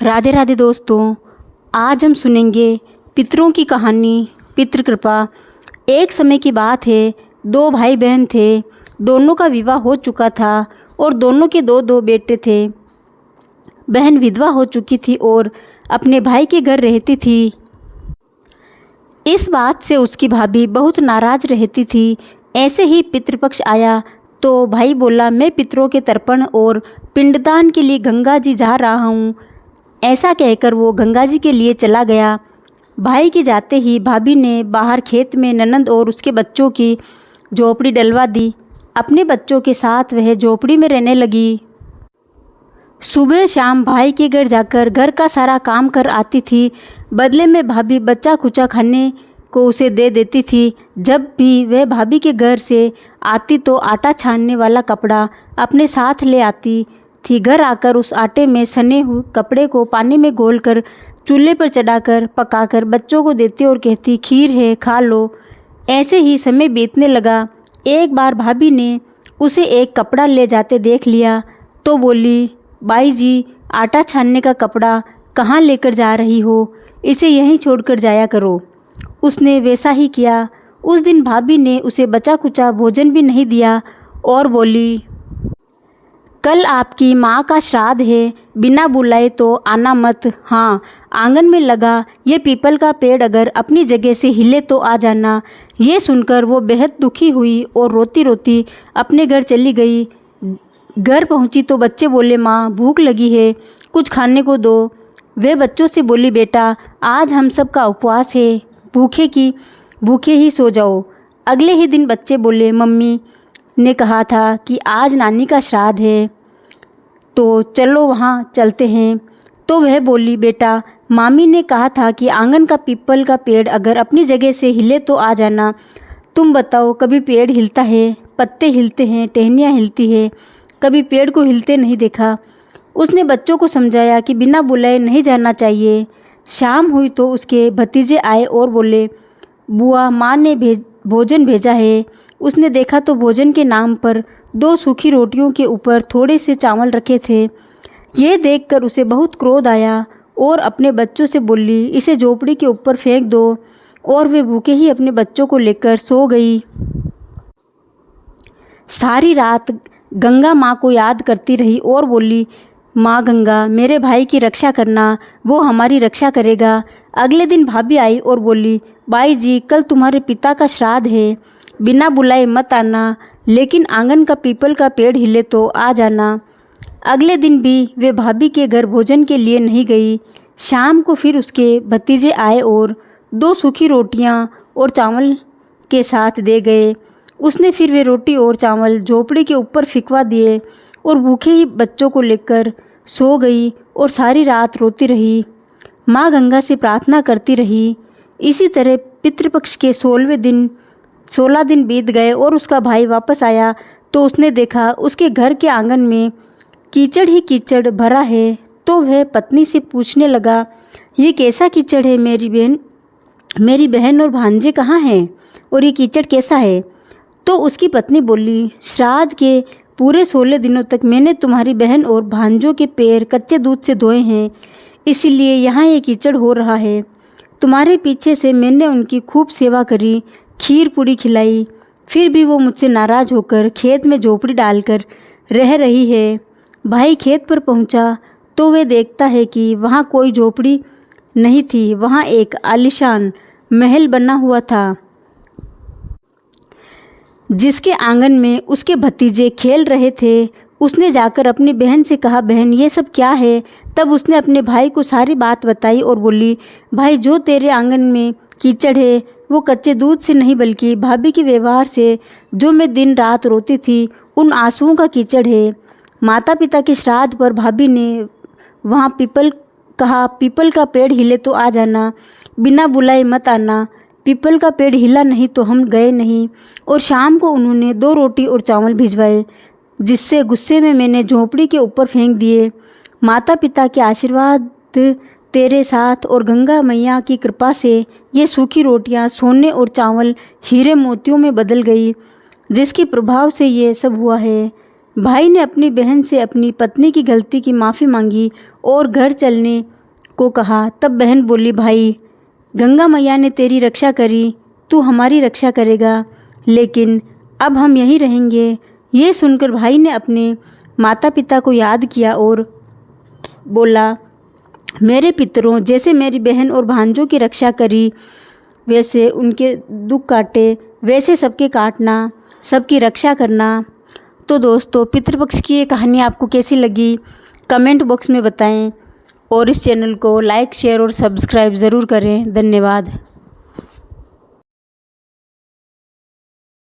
राधे राधे दोस्तों, आज हम सुनेंगे पितरों की कहानी पितृकृपा। एक समय की बात है, दो भाई बहन थे। दोनों का विवाह हो चुका था और दोनों के दो दो बेटे थे। बहन विधवा हो चुकी थी और अपने भाई के घर रहती थी। इस बात से उसकी भाभी बहुत नाराज़ रहती थी। ऐसे ही पितृपक्ष आया तो भाई बोला, मैं पितरों के तर्पण और पिंडदान के लिए गंगा जी जा रहा हूँ। ऐसा कहकर वो गंगा जी के लिए चला गया। भाई के जाते ही भाभी ने बाहर खेत में ननंद और उसके बच्चों की झोपड़ी डलवा दी। अपने बच्चों के साथ वह झोपड़ी में रहने लगी। सुबह शाम भाई के घर जाकर घर का सारा काम कर आती थी। बदले में भाभी बच्चा कुचा खाने को उसे दे देती थी। जब भी वह भाभी के घर से आती तो आटा छानने वाला कपड़ा अपने साथ ले आती थी। घर आकर उस आटे में सने हुए कपड़े को पानी में घोलकर चूल्हे पर चढ़ाकर पकाकर बच्चों को देती और कहती, खीर है खा लो। ऐसे ही समय बीतने लगा। एक बार भाभी ने उसे एक कपड़ा ले जाते देख लिया तो बोली, बाई जी, आटा छानने का कपड़ा कहाँ लेकर जा रही हो? इसे यहीं छोड़कर जाया करो। उसने वैसा ही किया। उस दिन भाभी ने उसे बचा कुचा भोजन भी नहीं दिया और बोली, कल आपकी माँ का श्राद्ध है, बिना बुलाए तो आना मत। हाँ, आंगन में लगा ये पीपल का पेड़ अगर अपनी जगह से हिले तो आ जाना। ये सुनकर वो बेहद दुखी हुई और रोती रोती अपने घर चली गई। घर पहुंची तो बच्चे बोले, माँ भूख लगी है, कुछ खाने को दो। वे बच्चों से बोली, बेटा आज हम सब का उपवास है, भूखे ही सो जाओ। अगले ही दिन बच्चे बोले, मम्मी ने कहा था कि आज नानी का श्राद्ध है तो चलो वहाँ चलते हैं। तो वह बोली, बेटा मामी ने कहा था कि आंगन का पीपल का पेड़ अगर अपनी जगह से हिले तो आ जाना। तुम बताओ, कभी पेड़ हिलता है? पत्ते हिलते हैं, टहनियाँ हिलती है, कभी पेड़ को हिलते नहीं देखा। उसने बच्चों को समझाया कि बिना बुलाए नहीं जाना चाहिए। शाम हुई तो उसके भतीजे आए और बोले, बुआ माँ ने भोजन भेजा है। उसने देखा तो भोजन के नाम पर 2 सूखी रोटियों के ऊपर थोड़े से चावल रखे थे। ये देखकर उसे बहुत क्रोध आया और अपने बच्चों से बोली, इसे झोपड़ी के ऊपर फेंक दो। और वे भूखे ही अपने बच्चों को लेकर सो गई। सारी रात गंगा माँ को याद करती रही और बोली, माँ गंगा, मेरे भाई की रक्षा करना, वो हमारी रक्षा करेगा। अगले दिन भाभी आई और बोली, बाई जी, कल तुम्हारे पिता का श्राद्ध है, बिना बुलाए मत आना, लेकिन आंगन का पीपल का पेड़ हिले तो आ जाना। अगले दिन भी वे भाभी के घर भोजन के लिए नहीं गई। शाम को फिर उसके भतीजे आए और 2 सूखी रोटियां और चावल के साथ दे गए। उसने फिर वे रोटी और चावल झोपड़ी के ऊपर फिकवा दिए और भूखे ही बच्चों को लेकर सो गई और सारी रात रोती रही। माँ गंगा से प्रार्थना करती रही। इसी तरह पितृपक्ष के 16 दिन बीत गए और उसका भाई वापस आया तो उसने देखा उसके घर के आंगन में कीचड़ ही कीचड़ भरा है। तो वह पत्नी से पूछने लगा, ये कैसा कीचड़ है? मेरी बहन और भांजे कहाँ हैं और ये कीचड़ कैसा है? तो उसकी पत्नी बोली, श्राद्ध के पूरे 16 दिनों तक मैंने तुम्हारी बहन और भांजों के पैर कच्चे दूध से धोए हैं, इसीलिए यहाँ ये कीचड़ हो रहा है। तुम्हारे पीछे से मैंने उनकी खूब सेवा करी, खीर पूड़ी खिलाई, फिर भी वो मुझसे नाराज़ होकर खेत में झोपड़ी डालकर रह रही है। भाई खेत पर पहुँचा तो वे देखता है कि वहाँ कोई झोपड़ी नहीं थी, वहाँ एक आलीशान महल बना हुआ था जिसके आंगन में उसके भतीजे खेल रहे थे। उसने जाकर अपनी बहन से कहा, बहन ये सब क्या है? तब उसने अपने भाई को सारी बात बताई और बोली, भाई जो तेरे आंगन में कीचड़ है वो कच्चे दूध से नहीं बल्कि भाभी के व्यवहार से, जो मैं दिन रात रोती थी, उन आंसुओं का कीचड़ है। माता पिता के श्राद्ध पर भाभी ने वहाँ पीपल का पेड़ हिले तो आ जाना, बिना बुलाए मत आना। पीपल का पेड़ हिला नहीं तो हम गए नहीं। और शाम को उन्होंने 2 रोटी और चावल भिजवाए, जिससे गुस्से में मैंने झोपड़ी के ऊपर फेंक दिए। माता पिता के आशीर्वाद तेरे साथ और गंगा मैया की कृपा से ये सूखी रोटियां सोने और चावल हीरे मोतियों में बदल गई, जिसके प्रभाव से ये सब हुआ है। भाई ने अपनी बहन से अपनी पत्नी की गलती की माफ़ी मांगी और घर चलने को कहा। तब बहन बोली, भाई गंगा मैया ने तेरी रक्षा करी, तू हमारी रक्षा करेगा, लेकिन अब हम यहीं रहेंगे। ये सुनकर भाई ने अपने माता पिता को याद किया और बोला, मेरे पितरों, जैसे मेरी बहन और भांजों की रक्षा करी, वैसे उनके दुख काटे, वैसे सबके काटना, सबकी रक्षा करना। तो दोस्तों, पितृपक्ष की ये कहानी आपको कैसी लगी कमेंट बॉक्स में बताएं और इस चैनल को लाइक, शेयर और सब्सक्राइब ज़रूर करें। धन्यवाद।